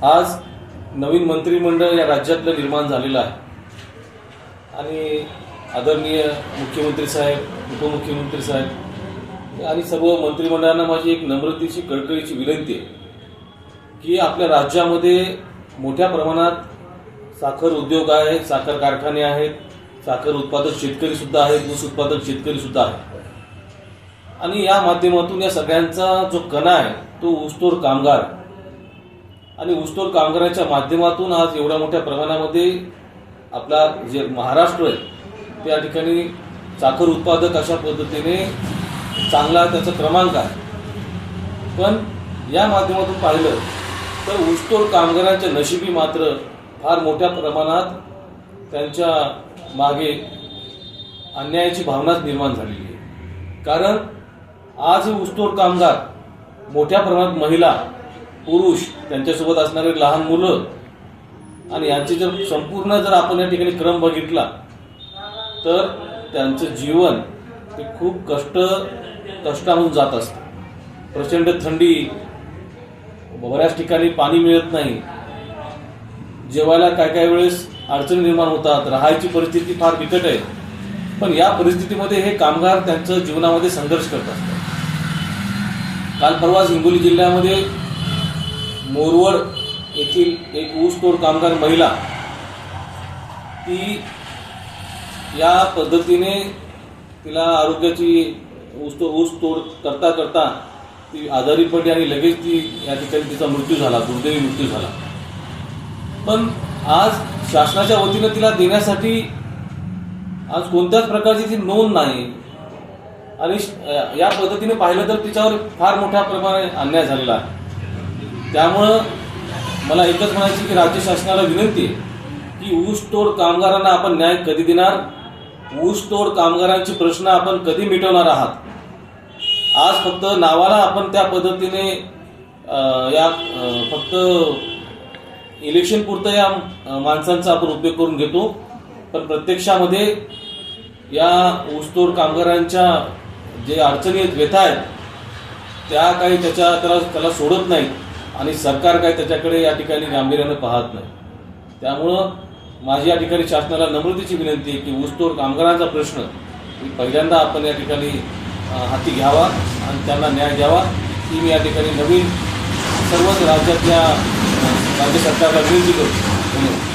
आज नवीन मंत्रिमंडळ या राज्यातलं निर्माण झालेलं आहे आणि आदरणीय मुख्यमंत्री साहेब, उपमुख्यमंत्री साहेब आणि सर्व मंत्रिमंडळांना माझी एक नम्रतेची कळकळीची विनंती आहे की आपल्या राज्यामध्ये मोठ्या प्रमाणात साखर उद्योग आहे, साखर कारखाने आहेत, साखर उत्पादक शेतकरी सुद्धा आहेत, ऊस उत्पादक शेतकरी सुद्धा आहेत आणि या माध्यमातून या सगळ्यांचा जो कणा आहे तो ऊसतोड कामगार आणि ऊसतोड कामगारांच्या माध्यमातून आज एवढ्या मोठ्या प्रमाणामध्ये आपला जे महाराष्ट्र आहे त्या ठिकाणी साखर उत्पादक अशा पद्धतीने चांगला त्याचा क्रमांक आहे। पण या माध्यमातून पाहिलं तर ऊसतोड कामगारांच्या नशिबी मात्र फार मोठ्या प्रमाणात त्यांच्या मागे अन्यायाची भावनाच निर्माण झालेली आहे। कारण आज ऊसतोड कामगार मोठ्या प्रमाणात महिला, पुरुष, त्यांच्यासोबत असणारे लहान मुलं आणि यांचे जर संपूर्ण जर आपण या ठिकाणी क्रम बघितला तर त्यांचं जीवन ते खूप कष्टाहून जात असतं। प्रचंड थंडी, बऱ्याच ठिकाणी पाणी मिळत नाही, जेवायला काय वेळेस अडचणी निर्माण होतात, राहायची परिस्थिती फार बिकट आहे। पण या परिस्थितीमध्ये हे कामगार त्यांच्या जीवनामध्ये संघर्ष करत असतात। काल परवाच हिंगोली जिल्ह्यामध्ये मोरवड येथील एक ऊसतोड कामगार महिला ती या पद्धतीने तिला आरोग्याची ऊस तोड करता करता ती आजारी पडली आणि लगेच ती या ठिकाणी तिचा मृत्यू झाला, दुर्दैवी मृत्यू झाला। पण आज शासनाच्या वतीनं तिला देण्यासाठी आज कोणत्याच प्रकारची ती नोंद नाही आणि या पद्धतीने पाहिलं तर तिच्यावर फार मोठ्या प्रमाणात अन्याय झालेला आहे। त्यामुळं मला एकच म्हणायचं की राज्य शासनाला विनंती आहे की ऊसतोड कामगारांना आपण न्याय कधी देणार, ऊसतोड कामगारांचे प्रश्न आपण कधी मिटवणार आहात। आज फक्त नावाला आपण त्या पद्धतीने फक्त इलेक्शन पुरतं या माणसांचा आपण उपयोग करून घेतो, पण प्रत्यक्षामध्ये या ऊसतोड कामगारांच्या जे अडचणी आहेत, व्यथा आहेत, त्या काही त्याला सोडत नाहीत आणि सरकार काय त्याच्याकडे या ठिकाणी गांभीर्यानं पाहत नाही। त्यामुळं माझी या ठिकाणी शासनाला नम्रतेची विनंती आहे की ऊसतोड कामगारांचा प्रश्न पहिल्यांदा आपण या ठिकाणी हाती घ्यावा आणि त्यांना न्याय द्यावा ही मी या ठिकाणी नवीन सर्वच राज्यातल्या राज्य सरकारला विनंती करतो।